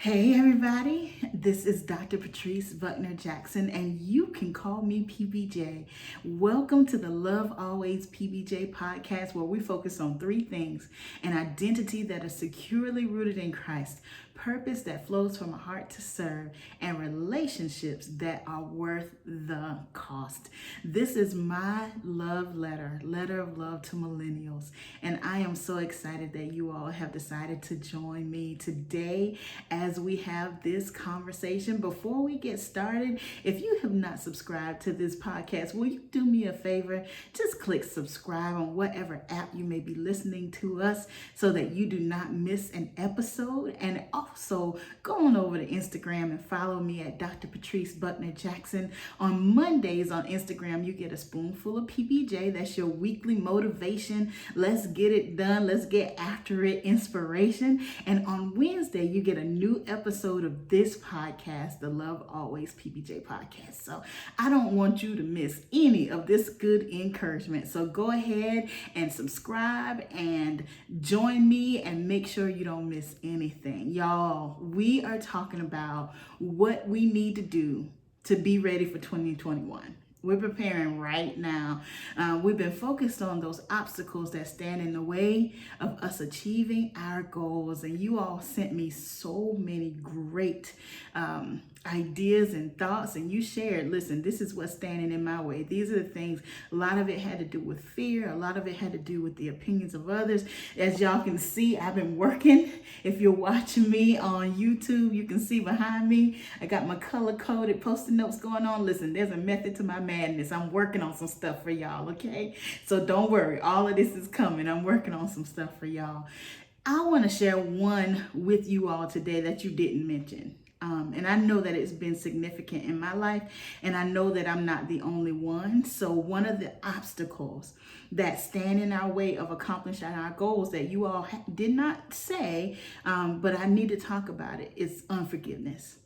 Hey everybody, this is Dr. Patrice Buckner Jackson, and you can call me PBJ. Welcome to the Love Always PBJ podcast, where we focus on three things: an identity that is securely rooted in Christ, purpose that flows from a heart to serve, and relationships that are worth the cost. This is my love letter of love to millennials, and I am so excited that you all have decided to join me today as we have this conversation. Before we get started, if you have not subscribed to this podcast, will you do me a favor? Just click subscribe on whatever app you may be listening to us so that you do not miss an episode. And also go on over to Instagram and follow me at Dr. Patrice Buckner Jackson. On Mondays on Instagram, you get a spoonful of PBJ. That's your weekly motivation. Let's get it done. Let's get after it inspiration. And on Wednesday, you get a new episode of this podcast, the Love Always PBJ podcast. So I don't want you to miss any of this good encouragement. So go ahead and subscribe and join me and make sure you don't miss anything. Y'all, we are talking about what we need to do to be ready for 2021. We're preparing right now. We've been focused on those obstacles that stand in the way of us achieving our goals. And you all sent me so many great ideas and thoughts, and you shared, listen, this is what's standing in my way. These are the things. A lot of it had to do with fear. A lot of it had to do with the opinions of others. As y'all can see, I've been working. If you're watching me on YouTube, you can see behind me, I got my color-coded post-it notes going on. Listen, there's a method to my madness. I'm working on some stuff for y'all, okay? So don't worry. All of this is coming. I'm working on some stuff for y'all. I want to share one with you all today that you didn't mention. And I know that it's been significant in my life, and I know that I'm not the only one. So one of the obstacles that stand in our way of accomplishing our goals that you all did not say, but I need to talk about it, is unforgiveness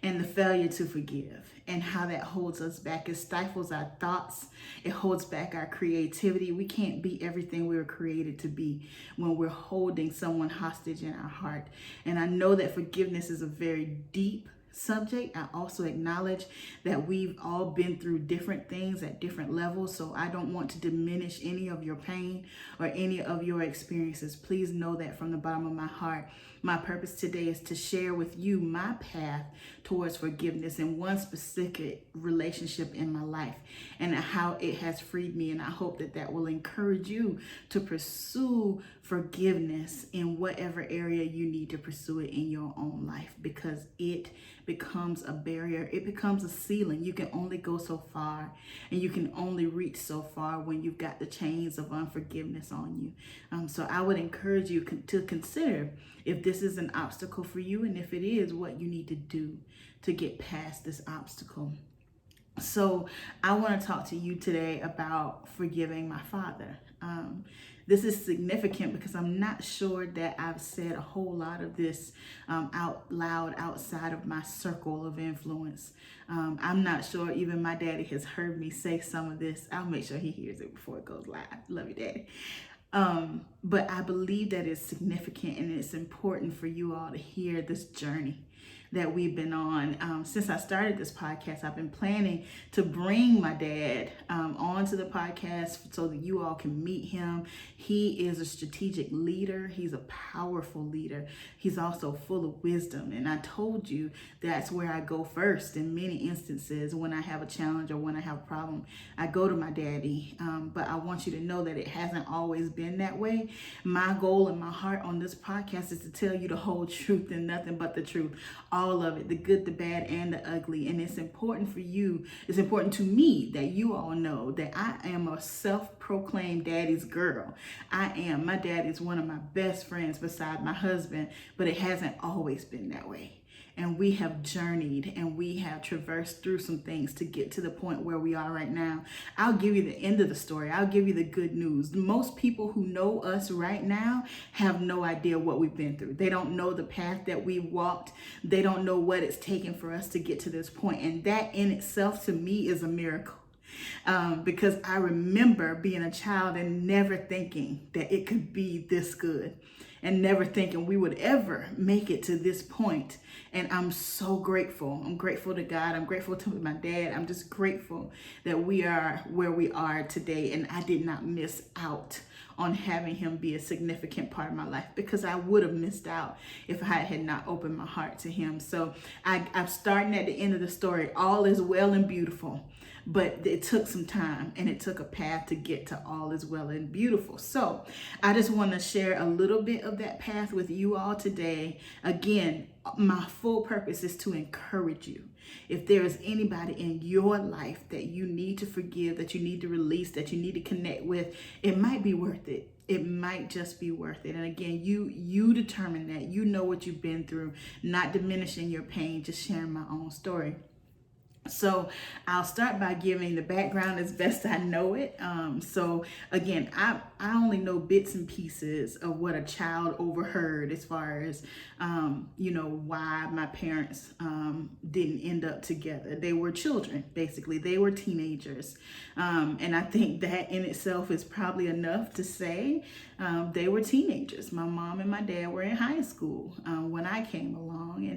and the failure to forgive, and how that holds us back. It stifles our thoughts. It holds back our creativity. We can't be everything we were created to be when we're holding someone hostage in our heart. And I know that forgiveness is a very deep subject. I also acknowledge that we've all been through different things at different levels, so I don't want to diminish any of your pain or any of your experiences. Please know that from the bottom of my heart. My purpose today is to share with you my path towards forgiveness in one specific relationship in my life and how it has freed me. And I hope that that will encourage you to pursue forgiveness in whatever area you need to pursue it in your own life, because it becomes a barrier. It becomes a ceiling. You can only go so far, and you can only reach so far when you've got the chains of unforgiveness on you. So I would encourage you to consider if this is an obstacle for you, and if it is, what you need to do to get past this obstacle. So I want to talk to you today about forgiving my father. This is significant because I'm not sure that I've said a whole lot of this out loud outside of my circle of influence. I'm not sure even my daddy has heard me say some of this. I'll make sure he hears it before it goes live. Love you, Daddy. But I believe that it's significant, and it's important for you all to hear this journey that we've been on. Since I started this podcast, I've been planning to bring my dad onto the podcast so that you all can meet him. He is a strategic leader. He's a powerful leader. He's also full of wisdom. And I told you that's where I go first in many instances when I have a challenge or when I have a problem. I go to my daddy. But I want you to know that it hasn't always been that way. My goal in my heart on this podcast is to tell you the whole truth and nothing but the truth. All of it, the good, the bad, and the ugly. And it's important for you, it's important to me that you all know that I am a self-proclaimed daddy's girl. I am. My dad is one of my best friends beside my husband, but it hasn't always been that way. And we have journeyed and we have traversed through some things to get to the point where we are right now. I'll give you the end of the story. I'll give you the good news. Most people who know us right now have no idea what we've been through. They don't know the path that we walked. They don't know what it's taken for us to get to this point. And that in itself to me is a miracle. Because I remember being a child and never thinking that it could be this good. and never thinking we would ever make it to this point. And I'm so grateful. I'm grateful to God. I'm grateful to my dad. I'm just grateful that we are where we are today. And I did not miss out on having him be a significant part of my life, because I would have missed out if I had not opened my heart to him. So I'm starting at the end of the story. All is well and beautiful, but it took some time and it took a path to get to all is well and beautiful. So I just want to share a little bit of that path with you all today. Again, my full purpose is to encourage you. If there is anybody in your life that you need to forgive, that you need to release, that you need to connect with, it might be worth it. It might just be worth it. And again, you determine that. You know what you've been through, not diminishing your pain, just sharing my own story. So I'll start by giving the background as best I know it. So again, I only know bits and pieces of what a child overheard as far as, why my parents didn't end up together. They were children, basically. They were teenagers. And I think that in itself is probably enough to say they were teenagers. My mom and my dad were in high school when I came along,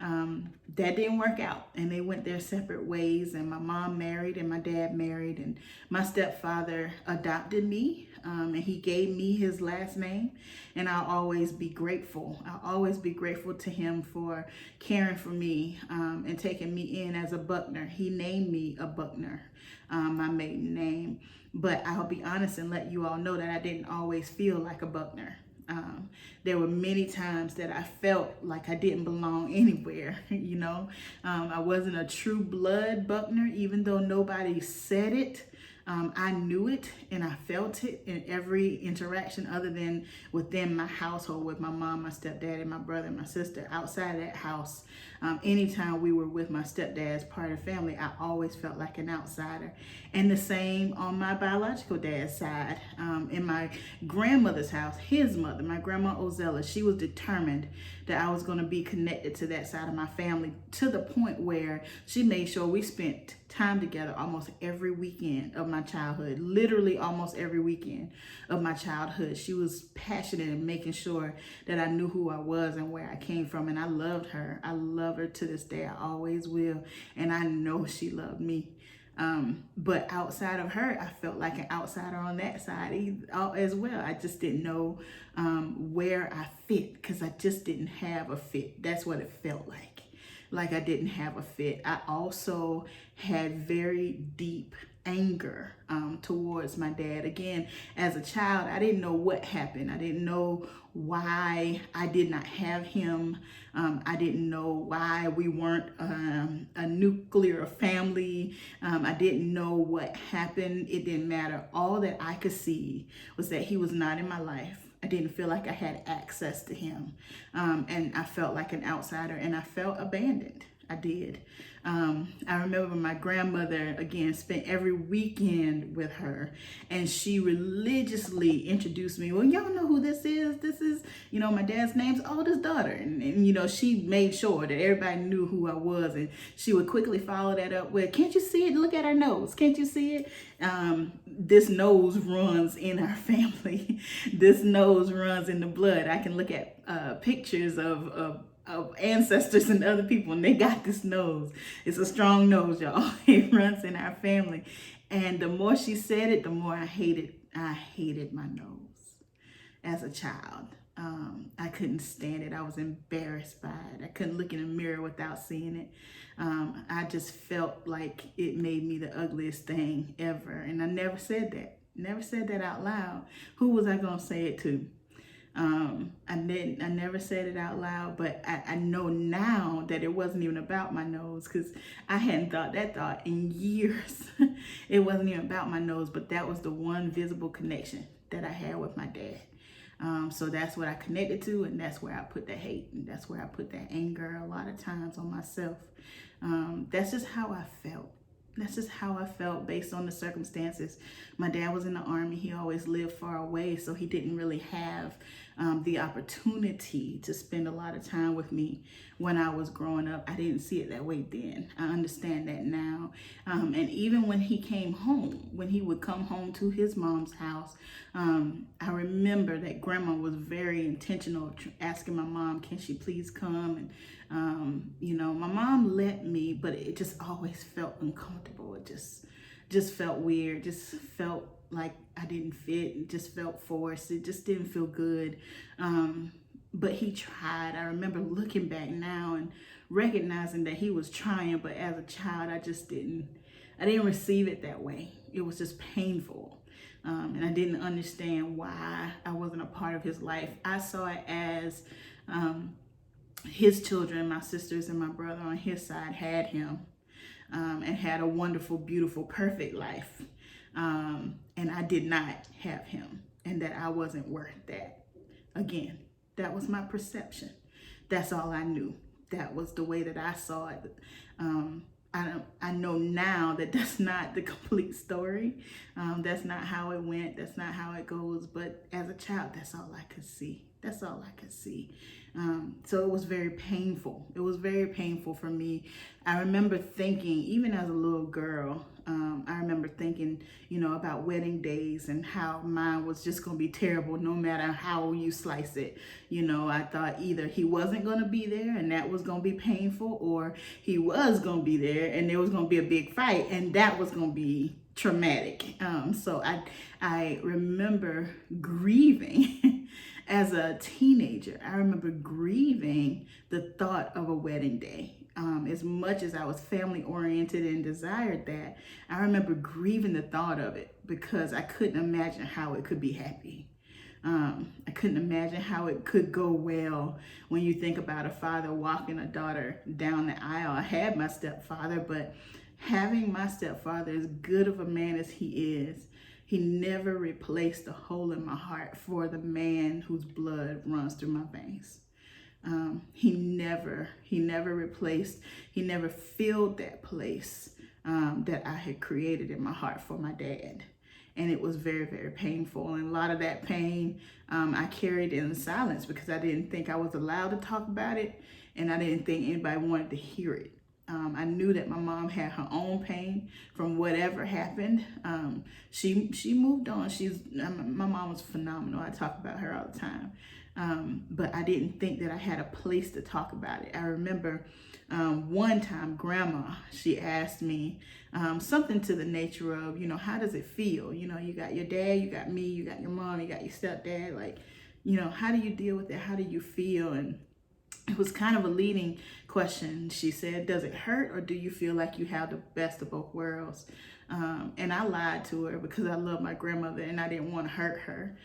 and that didn't work out, and they went their separate ways, and my mom married and my dad married, and my stepfather adopted me, and he gave me his last name, and I'll always be grateful. I'll always be grateful to him for caring for me and taking me in as a Buckner. He named me a Buckner, my maiden name, but I'll be honest and let you all know that I didn't always feel like a Buckner. There were many times that I felt like I didn't belong anywhere, I wasn't a true blood Buckner, even though nobody said it. I knew it and I felt it in every interaction other than within my household with my mom, my stepdad, and my brother and my sister. Outside of that house, anytime we were with my stepdad's part of the family, I always felt like an outsider. And the same on my biological dad's side. In my grandmother's house, his mother, my grandma Ozella, she was determined that I was going to be connected to that side of my family, to the point where she made sure we spent time together almost every weekend of my childhood, literally almost every weekend of my childhood. She was passionate in making sure that I knew who I was and where I came from, and I loved her. I love her to this day. I always will, and I know she loved me. But outside of her, I felt like an outsider on that side as well. I just didn't know where I fit, because I just didn't have a fit. That's what it felt like I didn't have a fit. I also had very deep anger towards my dad. Again, as a child, I didn't know what happened. I didn't know why I did not have him. I didn't know why we weren't a nuclear family. I didn't know what happened. It didn't matter. All that I could see was that he was not in my life. I didn't feel like I had access to him. And I felt like an outsider, and I felt abandoned. I did. I remember my grandmother, again, spent every weekend with her, and she religiously introduced me. Well, y'all know who this is. This is, my dad's name's oldest daughter. And she made sure that everybody knew who I was, and she would quickly follow that up with, can't you see it? Look at her nose. Can't you see it? This nose runs in our family. This nose runs in the blood. I can look at pictures of ancestors and other people, and they got this nose. It's a strong nose, y'all. It runs in our family. And the more she said it, the more I hated my nose as a child. I couldn't stand it. I was embarrassed by it. I couldn't look in a mirror without seeing it. I just felt like it made me the ugliest thing ever. And I never said that out loud. Who was I gonna say it to? I never said it out loud, but I know now that it wasn't even about my nose, because I hadn't thought that thought in years. It wasn't even about my nose, but that was the one visible connection that I had with my dad. So that's what I connected to, and that's where I put the hate, and that's where I put that anger a lot of times on myself. That's just how I felt. That's just how I felt based on the circumstances. My dad was in the Army. He always lived far away, so he didn't really have the opportunity to spend a lot of time with me when I was growing up. I didn't see it that way then. I understand that now. And even when he came home, when he would come home to his mom's house, I remember that grandma was very intentional asking my mom, can she please come? And, my mom let me, but it just always felt uncomfortable. It just felt weird, just felt like I didn't fit. It just felt forced. It just didn't feel good. But he tried. I remember looking back now and recognizing that he was trying, but as a child, I didn't receive it that way. It was just painful. And I didn't understand why I wasn't a part of his life. I saw it as his children, my sisters and my brother on his side had him. And had a wonderful, beautiful, perfect life. And I did not have him, and that I wasn't worth that. Again, that was my perception. That's all I knew. That was the way that I saw it. I know now that that's not the complete story. That's not how it went. That's not how it goes. But as a child, that's all I could see. That's all I could see. So it was very painful. It was very painful for me. I remember thinking, even as a little girl, I remember thinking, about wedding days and how mine was just going to be terrible no matter how you slice it. I thought either he wasn't going to be there and that was going to be painful, or he was going to be there and there was going to be a big fight and that was going to be traumatic. So I remember grieving as a teenager. I remember grieving the thought of a wedding day. As much as I was family oriented and desired that, I remember grieving the thought of it because I couldn't imagine how it could be happy. I couldn't imagine how it could go well when you think about a father walking a daughter down the aisle. I had my stepfather, but having my stepfather, as good of a man as he is, he never replaced the hole in my heart for the man whose blood runs through my veins. He never replaced, he never filled that place that I had created in my heart for my dad. And it was very, very painful. And a lot of that pain I carried in silence because I didn't think I was allowed to talk about it. And I didn't think anybody wanted to hear it. I knew that my mom had her own pain from whatever happened. She moved on. My mom was phenomenal. I talk about her all the time. But I didn't think that I had a place to talk about it. I remember one time grandma, she asked me something to the nature of, how does it feel? You got your dad, you got me, you got your mom, you got your stepdad. Like, how do you deal with it? How do you feel? And it was kind of a leading question. She said, does it hurt or do you feel like you have the best of both worlds? And I lied to her because I love my grandmother and I didn't want to hurt her.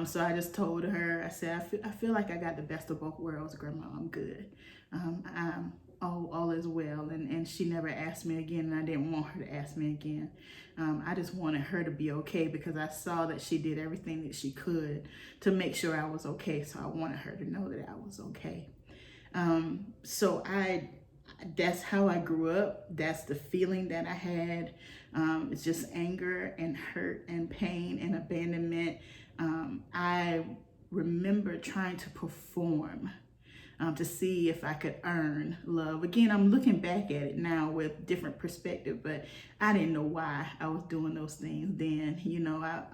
So I just told her, I said, I feel like I got the best of both worlds, Grandma. I'm good. All is well. And she never asked me again, and I didn't want her to ask me again. I just wanted her to be okay because I saw that she did everything that she could to make sure I was okay. So I wanted her to know that I was okay. So that's how I grew up. That's the feeling that I had. It's just anger and hurt and pain and abandonment. I remember trying to perform to see if I could earn love. Again, I'm looking back at it now with different perspective, but I didn't know why I was doing those things then.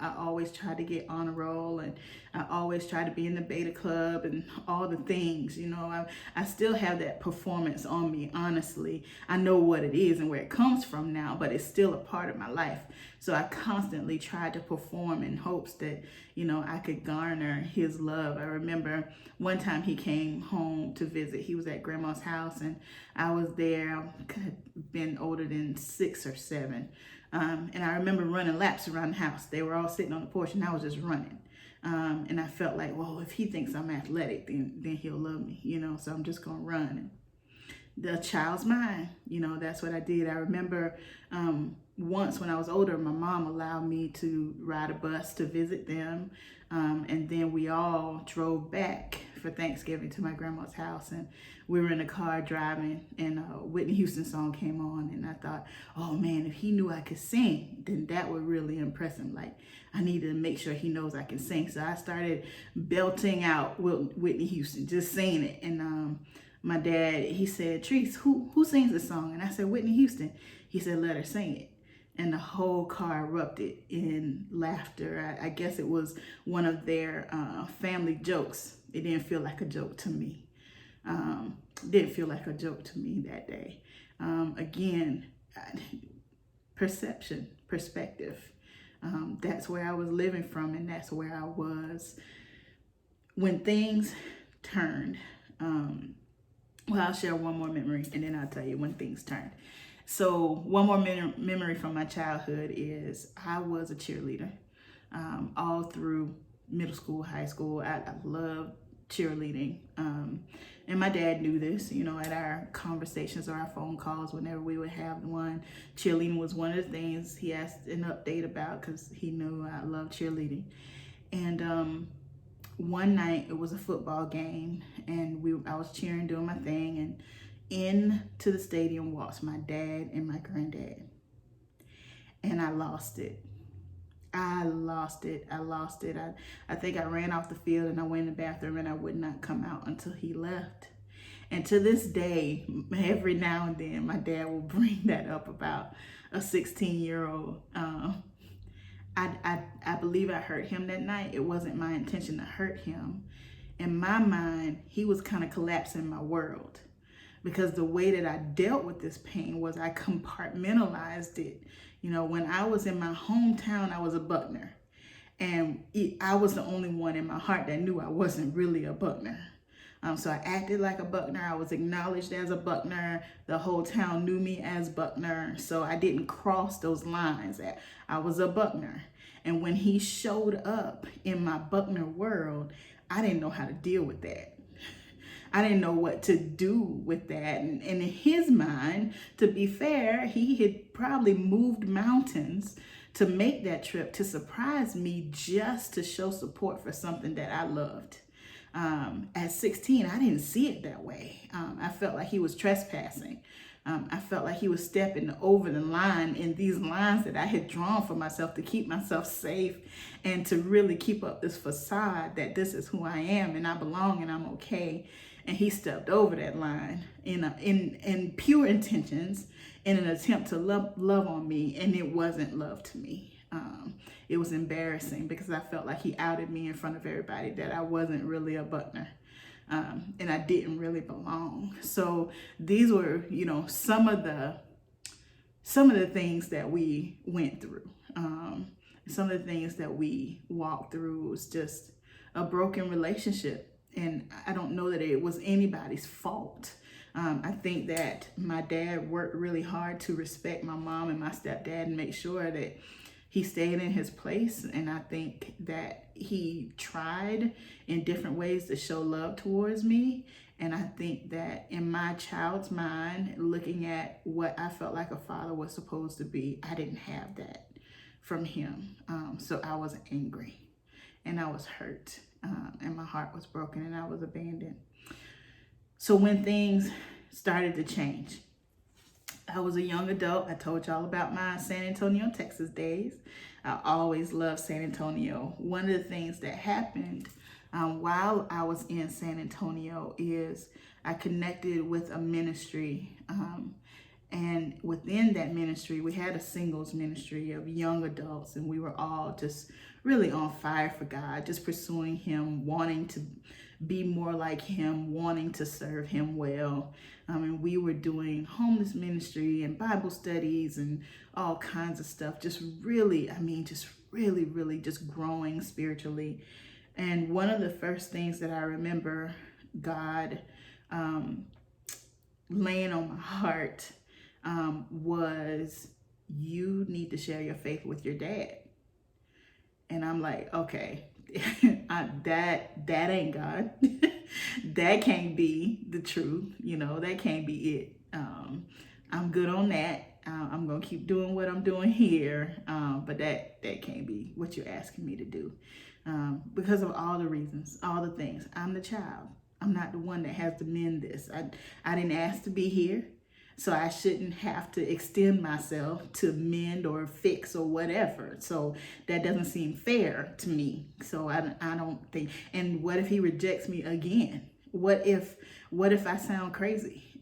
I always tried to get on a roll, and I always tried to be in the beta club and all the things. I still have that performance on me, honestly. I know what it is and where it comes from now, but it's still a part of my life. So I constantly tried to perform in hopes that, I could garner his love. I remember one time he came home to visit. He was at grandma's house and I was there. I could have been older than 6 or 7. And I remember running laps around the house. They were all sitting on the porch and I was just running. And I felt like, well, if he thinks I'm athletic, then he'll love me, so I'm just going to run. The child's mind, that's what I did. I remember once when I was older, my mom allowed me to ride a bus to visit them. And then we all drove back for Thanksgiving to my grandma's house, and we were in the car driving, and a Whitney Houston song came on, and I thought, oh man, if he knew I could sing, then that would really impress him. Like, I needed to make sure he knows I can sing. So I started belting out Whitney Houston, just singing it. And my dad, he said, Treese, who sings this song? And I said, Whitney Houston. He said, let her sing it. And the whole car erupted in laughter. I guess it was one of their family jokes. It didn't feel like a joke to me. Didn't feel like a joke to me that day. Again, perspective. That's where I was living from, and that's where I was when things turned. Well, I'll share one more memory, and then I'll tell you when things turned. So one more memory from my childhood is I was a cheerleader all through middle school, high school. I loved cheerleading. And my dad knew this, you know, at our conversations or our phone calls, whenever we would have one, cheerleading was one of the things he asked an update about because he knew I loved cheerleading. And one night it was a football game, and I was cheering, doing my thing, and into the stadium walks my dad and my granddad. And I lost it. I think I ran off the field and I went in the bathroom, and I would not come out until he left. And to this day, every now and then, my dad will bring that up about a 16-year-old. I believe I hurt him that night. It wasn't my intention to hurt him. In my mind, he was kind of collapsing my world, because the way that I dealt with this pain was I compartmentalized it. You know, when I was in my hometown, I was a Buckner. And I was the only one in my heart that knew I wasn't really a Buckner. So I acted like a Buckner. I was acknowledged as a Buckner. The whole town knew me as Buckner. So I didn't cross those lines. I was a Buckner. And when he showed up in my Buckner world, I didn't know how to deal with that. I didn't know what to do with that. And in his mind, to be fair, he had probably moved mountains to make that trip to surprise me, just to show support for something that I loved. At 16, I didn't see it that way. I felt like he was trespassing. I felt like he was stepping over the line in these lines that I had drawn for myself to keep myself safe and to really keep up this facade that this is who I am and I belong and I'm okay. And he stepped over that line in pure intentions, in an attempt to love on me, and it wasn't love to me. It was embarrassing because I felt like he outed me in front of everybody that I wasn't really a Buckner. And I didn't really belong. So these were, you know, some of the things that we went through. Some of the things that we walked through was just a broken relationship. And I don't know that it was anybody's fault. I think that my dad worked really hard to respect my mom and my stepdad and make sure that he stayed in his place. And I think that he tried in different ways to show love towards me. And I think that in my child's mind, looking at what I felt like a father was supposed to be, I didn't have that from him. So I was angry and I was hurt. And my heart was broken and I was abandoned. So when things started to change, I was a young adult. I told y'all about my San Antonio, Texas days. I always loved San Antonio. One of the things that happened while I was in San Antonio is I connected with a ministry. And within that ministry, we had a singles ministry of young adults, and we were all just really on fire for God, just pursuing Him, wanting to be more like Him, wanting to serve Him well. And we were doing homeless ministry and Bible studies and all kinds of stuff. Just really just growing spiritually. And one of the first things that I remember God laying on my heart was, you need to share your faith with your dad. And I'm like, okay, that ain't God. That can't be the truth. You know, that can't be it. I'm good on that. I'm going to keep doing what I'm doing here. But that can't be what you're asking me to do. because of all the reasons, all the things. I'm the child. I'm not the one that has to mend this. I didn't ask to be here, so I shouldn't have to extend myself to mend or fix or whatever. So that doesn't seem fair to me. So I don't think. And what if he rejects me again? What if I sound crazy?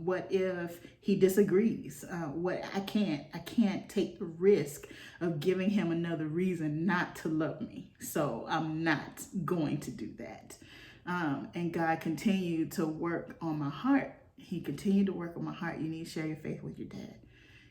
What if he disagrees? I can't take the risk of giving him another reason not to love me. So I'm not going to do that. And God continued to work on my heart. He continued to work on my heart. You need to share your faith with your dad.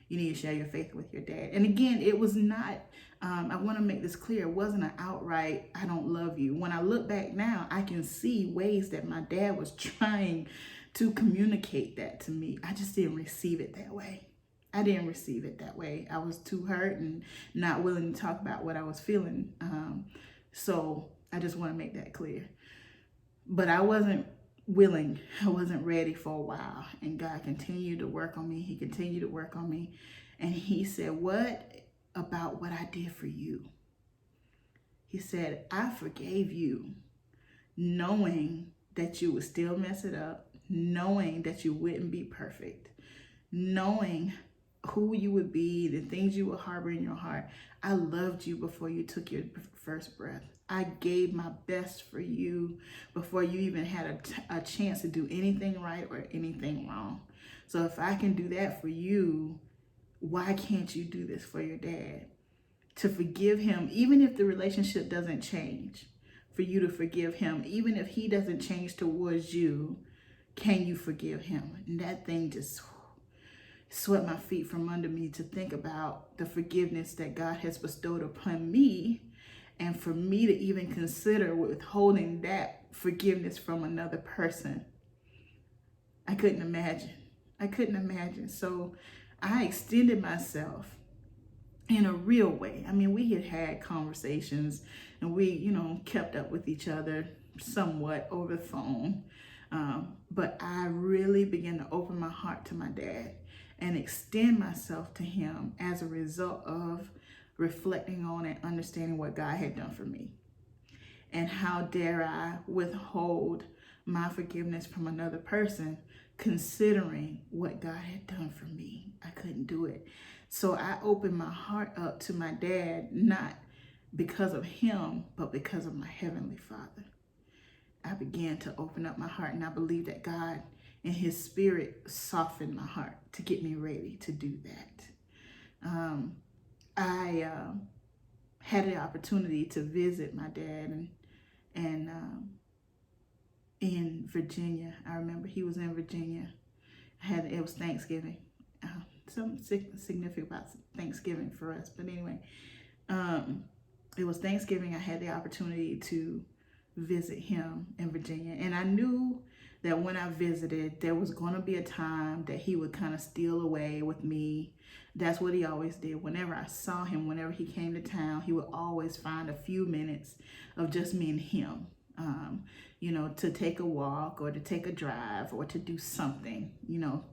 You need to share your faith with your dad. And again, it was not, I want to make this clear, it wasn't an outright, I don't love you. When I look back now, I can see ways that my dad was trying to communicate that to me. I just didn't receive it that way. I didn't receive it that way. I was too hurt and not willing to talk about what I was feeling. So I just want to make that clear. But I wasn't willing. I wasn't ready for a while. And God continued to work on me. He continued to work on me. And he said, what about what I did for you? He said, I forgave you, knowing that you would still mess it up, knowing that you wouldn't be perfect, knowing who you would be, the things you would harbor in your heart. I loved you before you took your first breath. I gave my best for you before you even had a chance to do anything right or anything wrong. So if I can do that for you, why can't you do this for your dad? To forgive him, even if the relationship doesn't change, for you to forgive him, even if he doesn't change towards you, can you forgive him? And that thing just swept my feet from under me to think about the forgiveness that God has bestowed upon me, and for me to even consider withholding that forgiveness from another person. I couldn't imagine. So I extended myself in a real way. I mean, we had conversations and we, kept up with each other somewhat over the phone. But I really began to open my heart to my dad and extend myself to him as a result of reflecting on and understanding what God had done for me. And how dare I withhold my forgiveness from another person, considering what God had done for me? I couldn't do it. So I opened my heart up to my dad, not because of him, but because of my Heavenly Father. I began to open up my heart, and I believe that God and his spirit softened my heart to get me ready to do that. I had the opportunity to visit my dad and in Virginia. I remember he was in Virginia. It was Thanksgiving. Something significant about Thanksgiving for us. But anyway, it was Thanksgiving. I had the opportunity to visit him in Virginia. And I knew that when I visited, there was going to be a time that he would kind of steal away with me. That's what he always did. Whenever I saw him, whenever he came to town, he would always find a few minutes of just me and him, to take a walk or to take a drive or to do something,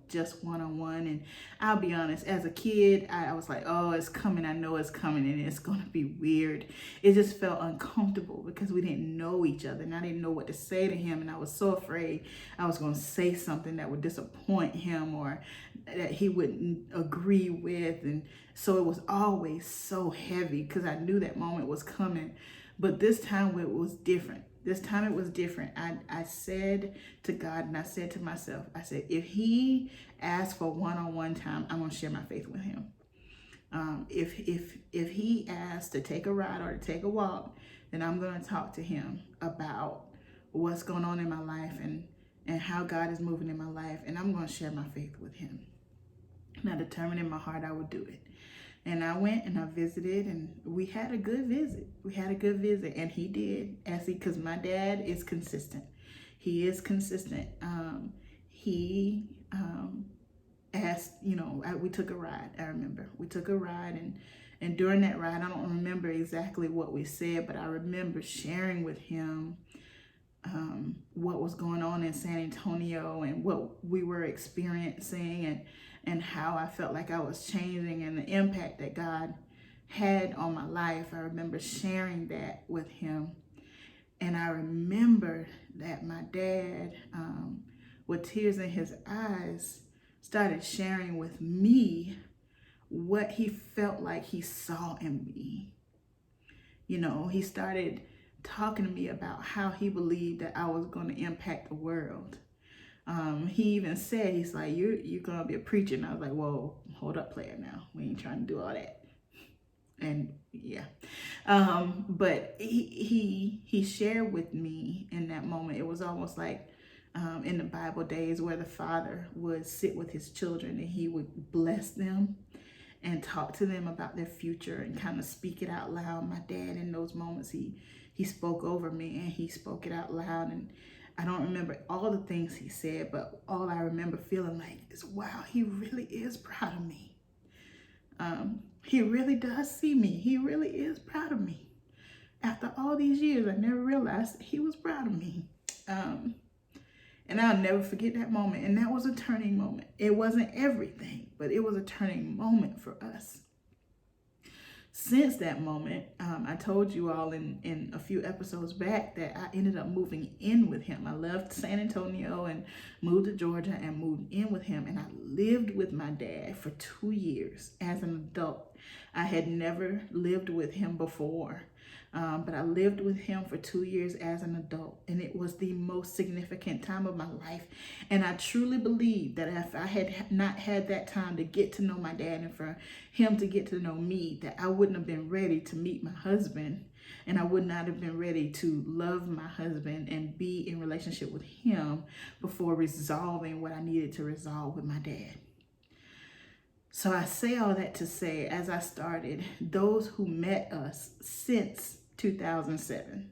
just one-on-one. And I'll be honest, as a kid, I was like, oh, it's coming. I know it's coming and it's going to be weird. It just felt uncomfortable because we didn't know each other and I didn't know what to say to him. And I was so afraid I was going to say something that would disappoint him or that he wouldn't agree with. And so it was always so heavy because I knew that moment was coming. But this time it was different. I said to God and I said to myself, I said, if he asks for one-on-one time, I'm going to share my faith with him. If he asks to take a ride or to take a walk, then I'm going to talk to him about what's going on in my life and how God is moving in my life. And I'm going to share my faith with him. And I determined in my heart I would do it. And I went and I visited and we had a good visit. And he did, because my dad is consistent. He is consistent. He asked, we took a ride. I remember we took a ride and during that ride, I don't remember exactly what we said, but I remember sharing with him what was going on in San Antonio and what we were experiencing and how I felt like I was changing and the impact that God had on my life. I remember sharing that with him. And I remember that my dad, with tears in his eyes, started sharing with me what he felt like he saw in me. You know, he started talking to me about how he believed that I was going to impact the world. He even said, he's like, you're going to be a preacher. And I was like, whoa, hold up, player now. We ain't trying to do all that. And yeah. But he shared with me in that moment. It was almost like in the Bible days where the father would sit with his children and he would bless them and talk to them about their future and kind of speak it out loud. My dad, in those moments, he spoke over me and he spoke it out loud. And I don't remember all the things he said, but all I remember feeling like is, wow, he really is proud of me. He really does see me. He really is proud of me. After all these years, I never realized that he was proud of me. And I'll never forget that moment. And that was a turning moment. It wasn't everything, but it was a turning moment for us. Since that moment, I told you all in a few episodes back that I ended up moving in with him. I left San Antonio and moved to Georgia and moved in with him. And I lived with my dad for 2 years as an adult. I had never lived with him before. But I lived with him for 2 years as an adult, and it was the most significant time of my life. And I truly believe that if I had not had that time to get to know my dad and for him to get to know me, that I wouldn't have been ready to meet my husband, and I would not have been ready to love my husband and be in relationship with him before resolving what I needed to resolve with my dad. So I say all that to say, as I started, those who met us since 2007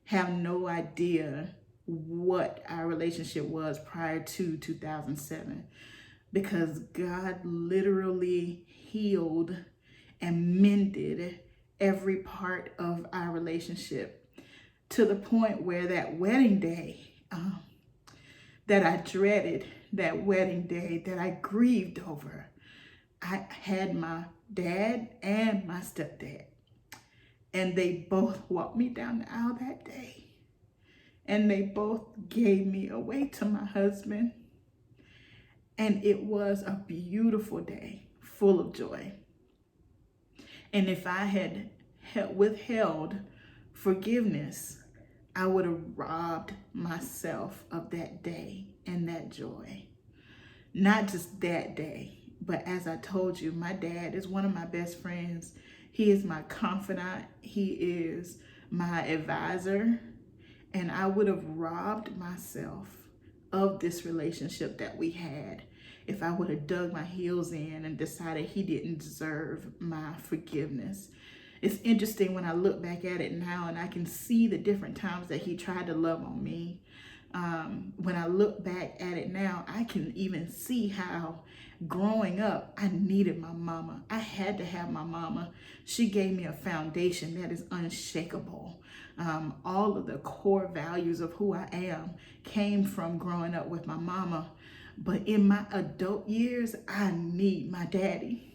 have no idea what our relationship was prior to 2007, because God literally healed and mended every part of our relationship to the point where that wedding day that I dreaded, that wedding day that I grieved over, I had my dad and my stepdad, and they both walked me down the aisle that day, and they both gave me away to my husband, and it was a beautiful day full of joy. And if I had withheld forgiveness, I would have robbed myself of that day and that joy. Not just that day, but as I told you, my dad is one of my best friends. He is my confidant. He is my advisor. And I would have robbed myself of this relationship that we had if I would have dug my heels in and decided he didn't deserve my forgiveness. It's interesting when I look back at it now and I can see the different times that he tried to love on me. When I look back at it now, I can even see how growing up, I needed my mama. I had to have my mama. She gave me a foundation that is unshakable. All of the core values of who I am came from growing up with my mama. But in my adult years, I need my daddy.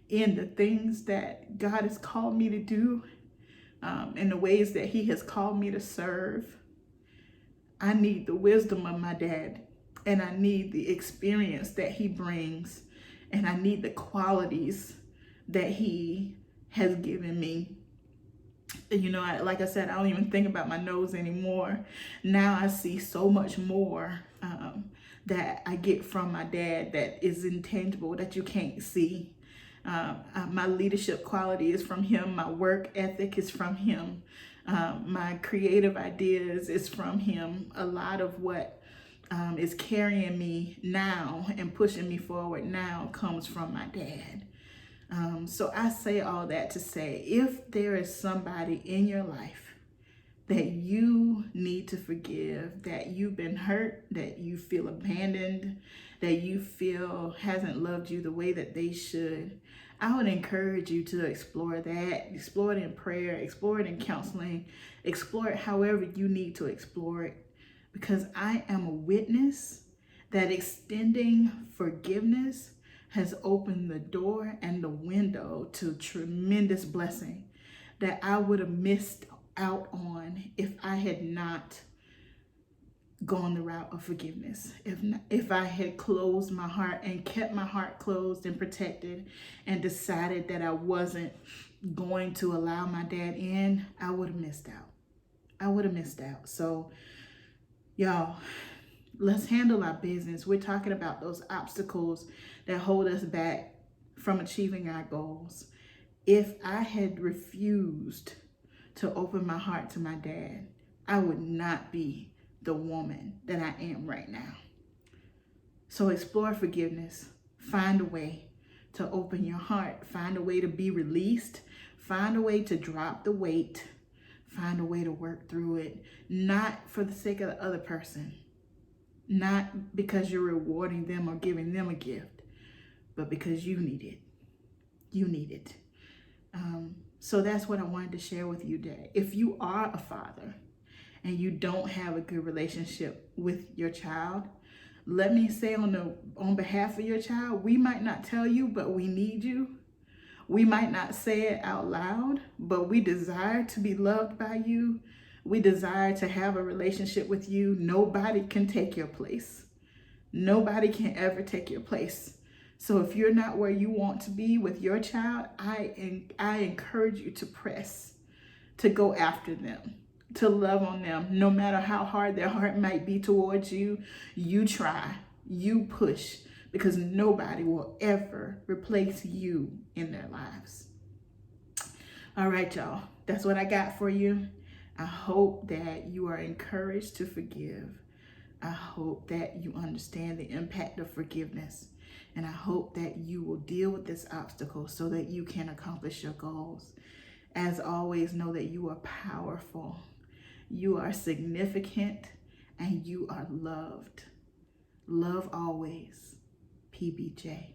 In the things that God has called me to do, in the ways that he has called me to serve, I need the wisdom of my dad, and I need the experience that he brings, and I need the qualities that he has given me. You know, like I said, I don't even think about my nose anymore. Now I see so much more that I get from my dad that is intangible, that you can't see. My leadership quality is from him. My work ethic is from him. My creative ideas is from him. A lot of what is carrying me now and pushing me forward now comes from my dad. So I say all that to say, if there is somebody in your life that you need to forgive, that you've been hurt, that you feel abandoned, that you feel hasn't loved you the way that they should, I would encourage you to explore that, explore it in prayer, explore it in counseling, explore it however you need to explore it, because I am a witness that extending forgiveness has opened the door and the window to tremendous blessing that I would have missed out on if I had not gone the route of forgiveness. If I had closed my heart and kept my heart closed and protected and decided that I wasn't going to allow my dad in, I would have missed out. I would have missed out. So y'all, let's handle our business. We're talking about those obstacles that hold us back from achieving our goals. If I had refused to open my heart to my dad, I would not be the woman that I am right now. So explore forgiveness. Find a way to open your heart. Find a way to be released. Find a way to drop the weight. Find a way to work through it, not for the sake of the other person, not because you're rewarding them or giving them a gift, but because you need it. You need it. So that's what I wanted to share with you today. If you are a father and you don't have a good relationship with your child, let me say on behalf of your child, we might not tell you, but we need you. We might not say it out loud, but we desire to be loved by you. We desire to have a relationship with you. Nobody can take your place. Nobody can ever take your place. So if you're not where you want to be with your child, I encourage you to press, to go after them, to love on them. No matter how hard their heart might be towards you, you try, you push, because nobody will ever replace you in their lives. All right, y'all, that's what I got for you. I hope that you are encouraged to forgive. I hope that you understand the impact of forgiveness. And I hope that you will deal with this obstacle so that you can accomplish your goals. As always, know that you are powerful, you are significant, and you are loved. Love always, PBJ.